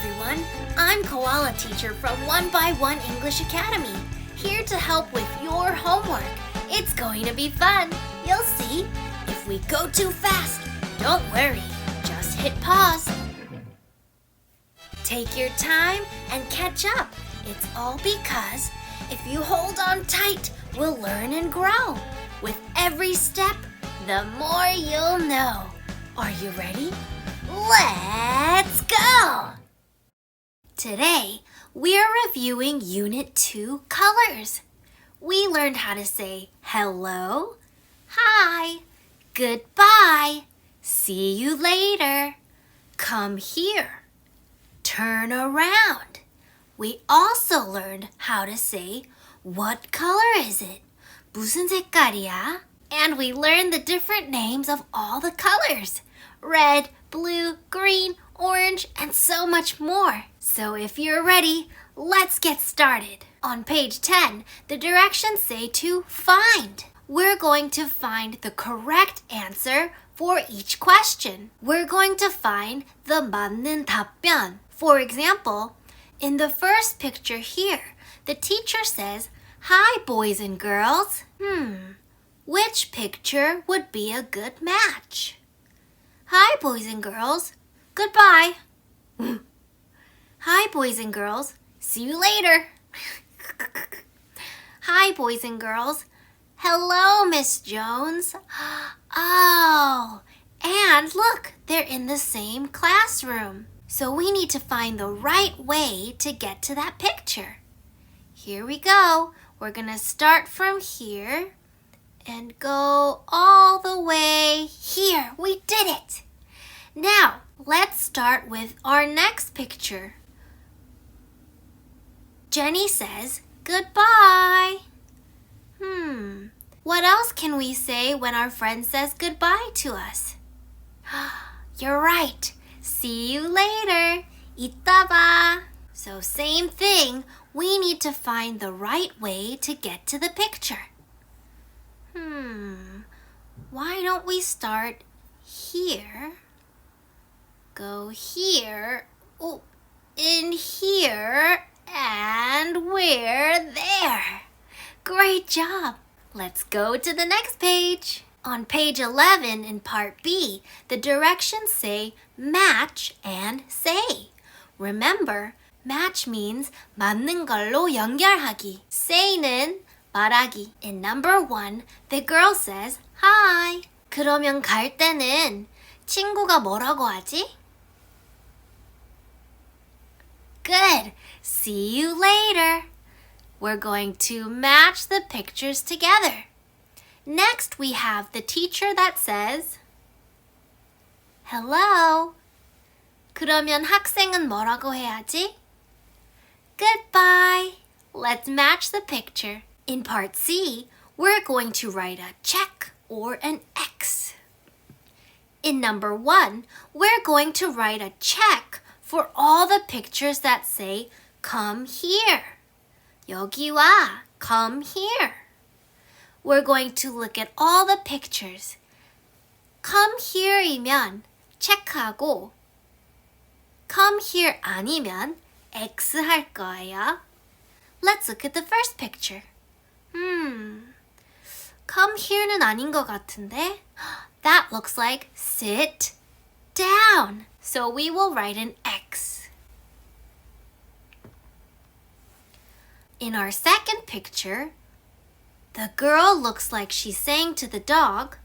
everyone. I'm Koala Teacher from One English Academy, here to help with your homework. It's going to be fun. You'll see. If we go too fast, don't worry. Just hit pause. Take your time and catch up. It's all because if you hold on tight, we'll learn and grow. With every step, the more you'll know. Are you ready? Let's go! Today, we're reviewing Unit 2 Colors. We learned how to say hello, hi, goodbye, see you later, come here, turn around. We also learned how to say what color is it? 무슨 색깔이야? And we learned the different names of all the colors. Red, blue, green, orange, and so much more. So if you're ready, let's get started. On page 10, the directions say to find. We're going to find the correct answer for each question. We're going to find the 맞는 답변. For example, in the first picture here, the teacher says, "Hi, boys and girls." Which picture would be a good match? Hi, boys and girls. Goodbye. Hi, boys and girls. See you later. Hi, boys and girls. Hello, Miss Jones. Oh, and look, they're in the same classroom. So we need to find the right way to get to that picture. Here we go. We're going to start from here and go all the way here. We did it! Now, let's start with our next picture. Jenny says, goodbye. What else can we say when our friend says goodbye to us? You're right. See you later. 이따 봐. So same thing, we need to find the right way to get to the picture. Why don't we start here, go here, in here, and we're there. Great job. Let's go to the next page. On page 11 in part B, the directions say match and say. Remember, match means 맞는 걸로 연결하기. say는 말하기. In number 1, the girl says, hi. 그러면 갈 때는 친구가 뭐라고 하지? Good. See you later. We're going to match the pictures together. Next, we have the teacher that says, hello. 그러면 학생은 뭐라고 해야지? Goodbye. Let's match the picture. In part C, we're going to write a check or an X. In number 1, we're going to write a check for all the pictures that say, come here. 여기 와, come here. We're going to look at all the pictures. come here이면 체크하고, come here 아니면 X 할 거예요. Let's look at the first picture. Come here는 아닌 것 같은데? That looks like sit down. So we will write an X. In our second picture, the girl looks like she's saying to the dog,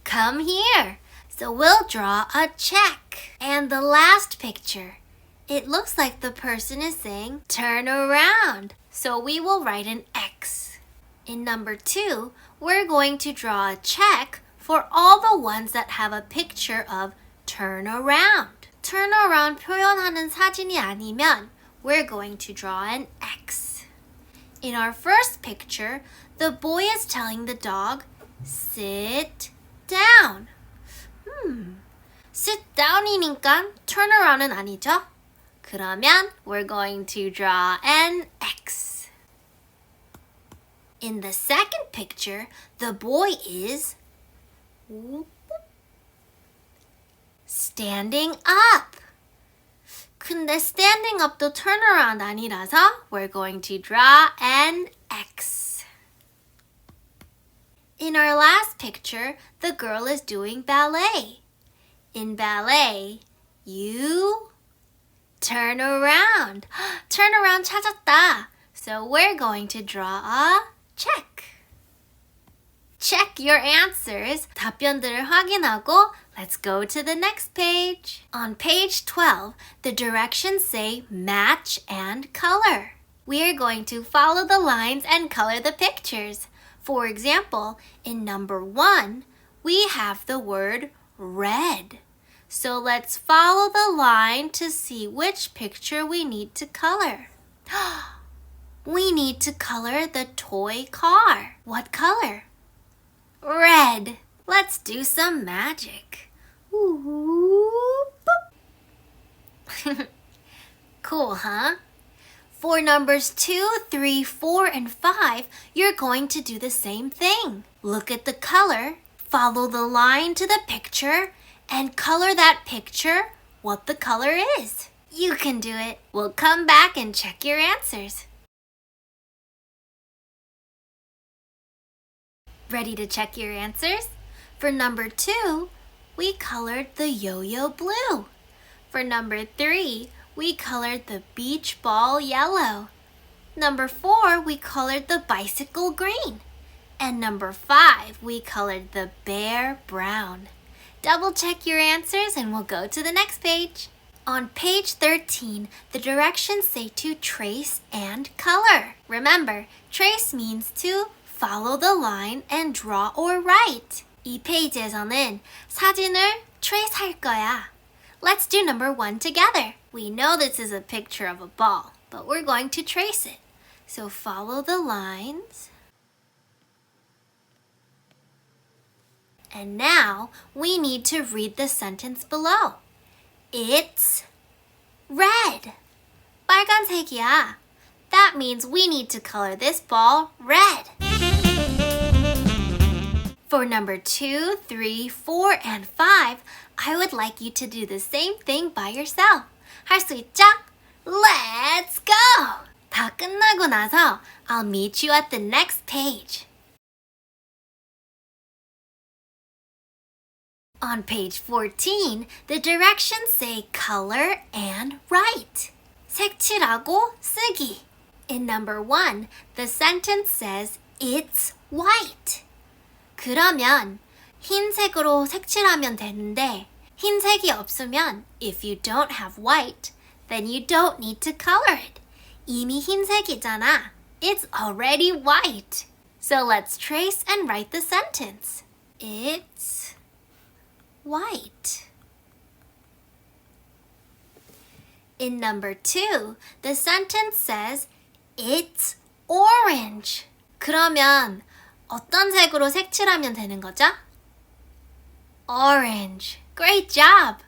come here. So we'll draw a check. And the last picture, it looks like the person is saying, turn around. So we will write an X. In number 2, we're going to draw a check for all the ones that have a picture of turn around. Turn around 표현하는 사진이 아니면 we're going to draw an X. In our first picture, the boy is telling the dog, sit down. Sit down이니까 turn around은 아니죠? 그러면 we're going to draw an X. In the second picture, the boy is standing up. 근데 standing up도 turnaround 아니라서 we're going to draw an X. In our last picture, the girl is doing ballet. In ballet, you turn around. Turn around 찾았다. So we're going to draw a check. Check your answers. 답변들을 확인하고 let's go to the next page. On page 12, the directions say match and color. We are going to follow the lines and color the pictures. For example, in number 1, we have the word red. So let's follow the line to see which picture we need to color. We need to color the toy car. What color? Red. Let's do some magic. Ooh, boop. Cool, huh? For numbers 2, 3, 4, and 5, you're going to do the same thing. Look at the color, follow the line to the picture, and color that picture what the color is. You can do it. We'll come back and check your answers. Ready to check your answers? For number 2, we colored the yo-yo blue. For number 3, we colored the beach ball yellow. Number 4, we colored the bicycle green. And number 5, we colored the bear brown. Double check your answers and we'll go to the next page. On page 13, the directions say to trace and color. Remember, trace means to follow the line and draw or write. 이 페이지에서는 사진을 trace할 거야. Let's do number 1 together. We know this is a picture of a ball, but we're going to trace it. So follow the lines. And now we need to read the sentence below. It's red. 빨간색이야. That means we need to color this ball red. For number 2, 3, 4, and 5, I would like you to do the same thing by yourself. 할 수 있죠? Let's go! 다 끝나고 나서 I'll meet you at the next page. On page 14, the directions say color and write. 색칠하고 쓰기. In number 1, the sentence says it's white. 그러면 흰색으로 색칠하면 되는데 흰색이 없으면 if you don't have white, then you don't need to color it. 이미 흰색이잖아. It's already white. So let's trace and write the sentence. It's white. In number 2, the sentence says it's orange. 그러면 어떤 색으로 색칠하면 되는 거죠? Orange. Great job!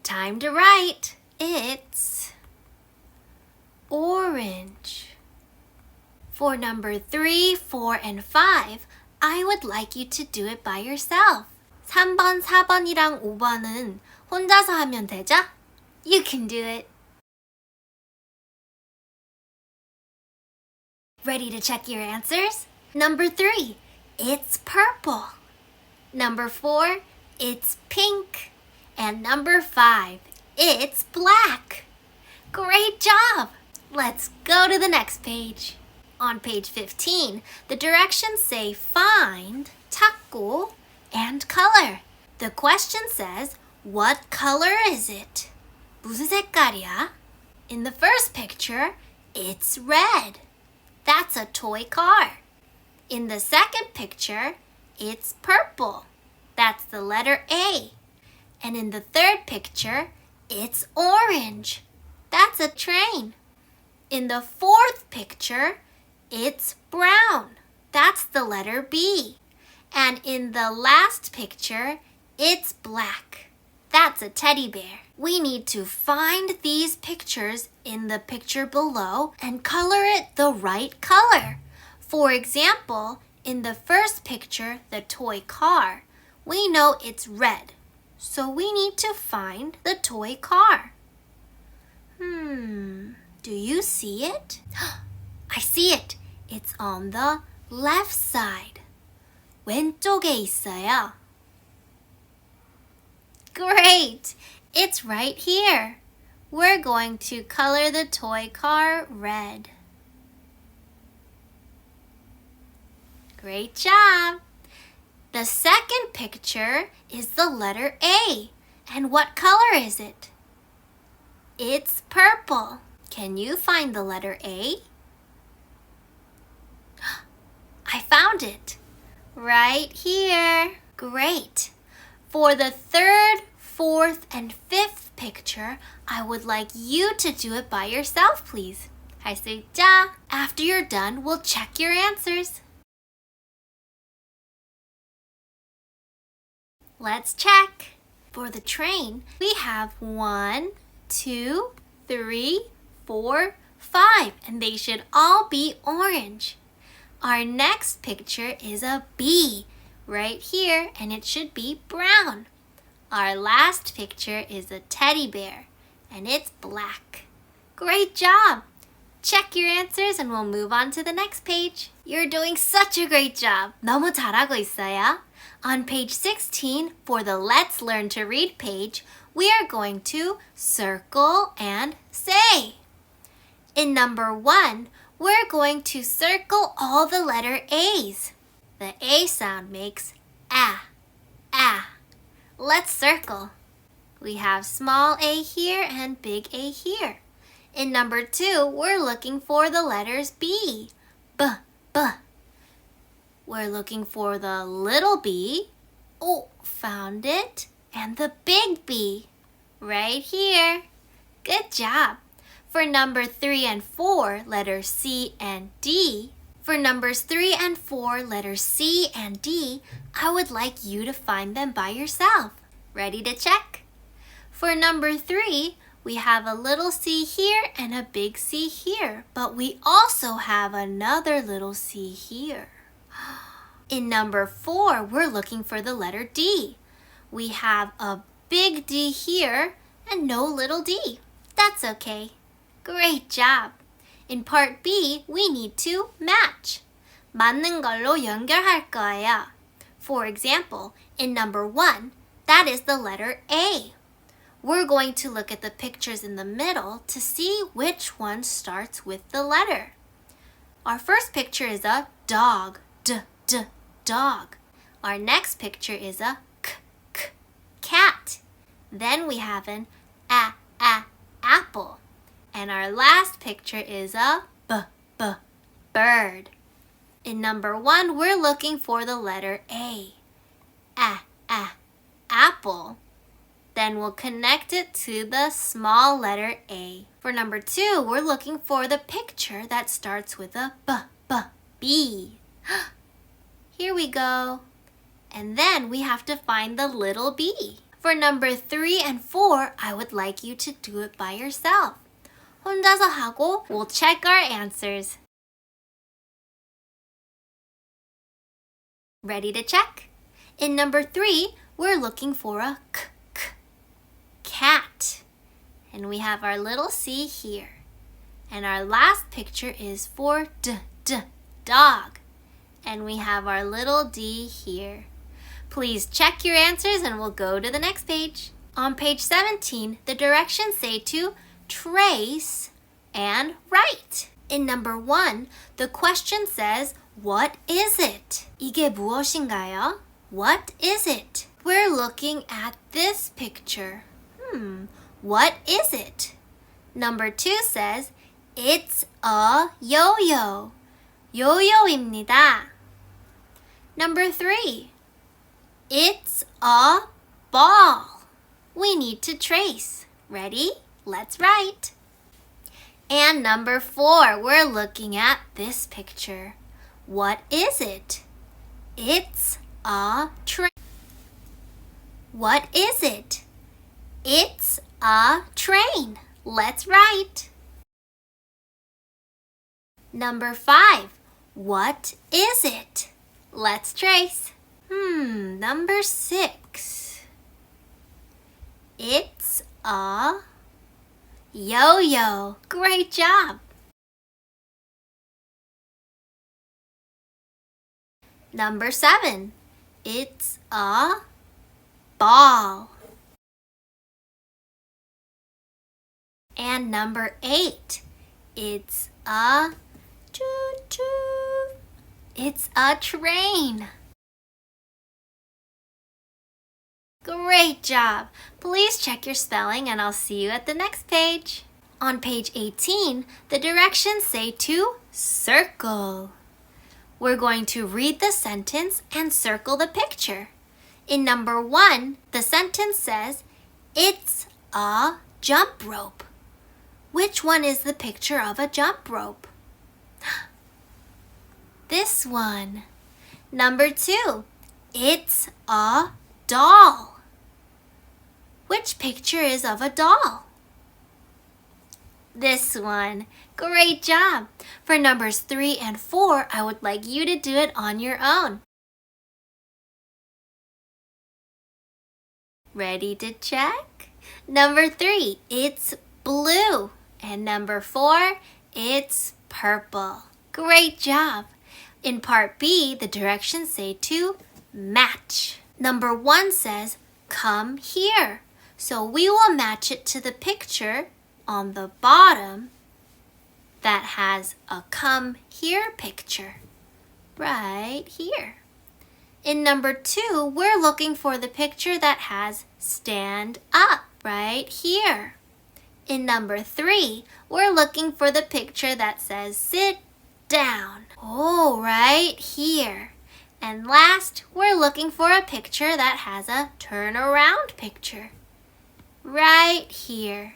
Time to write. It's orange. For number 3, 4, and 5, I would like you to do it by yourself. 3번, 4번이랑 5번은 혼자서 하면 되죠? You can do it. Ready to check your answers? Number 3, it's purple. Number 4, it's pink. And number 5, it's black. Great job! Let's go to the next page. On page 15, the directions say find, 찾고, and color. The question says, what color is it? 무슨 색깔이야? In the first picture, it's red. That's a toy car. In the second picture, it's purple. That's the letter A. And in the third picture, it's orange. That's a train. In the fourth picture, it's brown. That's the letter B. And in the last picture, it's black. That's a teddy bear. We need to find these pictures in the picture below and color it the right color. For example, in the first picture, the toy car, We know it's red, so we need to find the toy car. Do you see it? I see it. It's on the left side. 왼쪽에 있어요. Great! It's right here. We're going to color the toy car red. Great job! The second picture is the letter A. And what color is it? It's purple. Can you find the letter A? I found it. Right here. Great. For the third, fourth, and fifth picture, I would like you to do it by yourself, please. 할 수 있죠? After you're done, we'll check your answers. Let's check. For the train, we have 1, 2, 3, 4, 5, and they should all be orange. Our next picture is a bee right here, and it should be brown. Our last picture is a teddy bear, and it's black. Great job! Check your answers and we'll move on to the next page. You're doing such a great job. 너무 잘하고 있어요. On page 16, for the Let's Learn to Read page, we are going to circle and say. In number 1, we're going to circle all the letter A's. The A sound makes ah, ah. Let's circle. We have small a here and big A here. In number 2, we're looking for the letters B. B, B. We're looking for the little b. Oh, found it. And the big B. Right here. Good job. For number 3 and 4, letters C and D. For numbers 3 and 4, letters C and D, I would like you to find them by yourself. Ready to check? For number 3, we have a little C here and a big C here, but we also have another little C here. In number 4, we're looking for the letter D. We have a big D here and no little d. That's okay. Great job. In part B, we need to match. 맞는 걸로 연결할 거예요. For example, in number 1, that is the letter A. We're going to look at the pictures in the middle to see which one starts with the letter. Our first picture is a dog, dog. Our next picture is a cat. Then we have an apple. And our last picture is a bird. In number 1, we're looking for the letter A. Apple. Then we'll connect it to the small letter A. For number 2, we're looking for the picture that starts with a B. Here we go. And then we have to find the little b. For number 3 and 4, I would like you to do it by yourself. 혼자서 하고 we'll check our answers. Ready to check? In number 3, we're looking for a cat. And we have our little C here. And our last picture is for dog. And we have our little d here. Please check your answers and we'll go to the next page. On page 17, the directions say to trace and write. In number 1, the question says, what is it? 이게 무엇인가요? What is it? We're looking at this picture. What is it? Number 2 says, it's a yo-yo. 요요입니다. Number 3, it's a ball. We need to trace. Ready? Let's write. And number 4, we're looking at this picture. What is it? It's a train. What is it? It's a train. Let's write. Number 5, what is it? Let's trace. Number 6. It's a yo-yo. Great job. Number 7. It's a ball. And number 8. It's a choo-choo. It's a train. Great job! Please check your spelling and I'll see you at the next page. On page 18, the directions say to circle. We're going to read the sentence and circle the picture. In number 1, the sentence says, it's a jump rope. Which one is the picture of a jump rope? This one. Number 2, it's a doll. Which picture is of a doll? This one. Great job! For numbers 3 and 4, I would like you to do it on your own. Ready to check? Number 3, it's blue. And number 4, it's purple. Great job! In part B, the directions say to match. Number 1 says, come here. So we will match it to the picture on the bottom that has a come here picture right here. In number 2, we're looking for the picture that has stand up right here. In number 3, we're looking for the picture that says sit down. Oh, right here. And last, we're looking for a picture that has a turn around picture right here.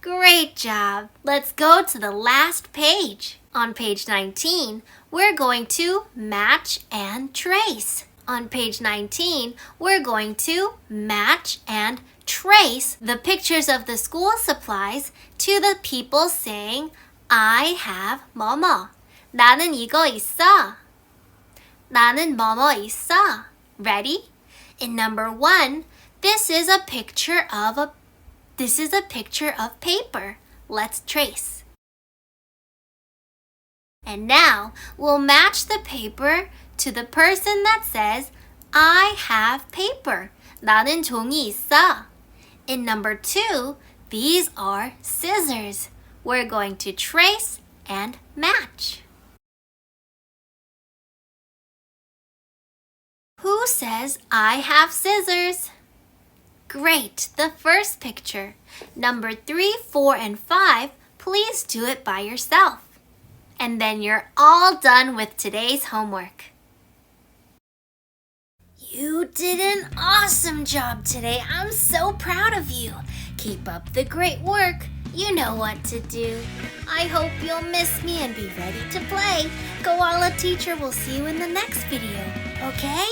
Great job! Let's go to the last page. On page 19, we're going to match and trace. On page 19, we're going to match and trace the pictures of the school supplies to the people saying, I have 뭐뭐. 나는 이거 있어. 나는 뭐뭐 있어. Ready? In number 1, this is a picture of paper. Let's trace. And now we'll match the paper to the person that says, I have paper. 나는 종이 있어. In number 2, these are scissors. We're going to trace and match. Who says, I have scissors? Great, the first picture. Number 3, 4, and 5, please do it by yourself. And then you're all done with today's homework. You did an awesome job today. I'm so proud of you. Keep up the great work. You know what to do. I hope you'll miss me and be ready to play. Koala Teacher will see you in the next video, okay?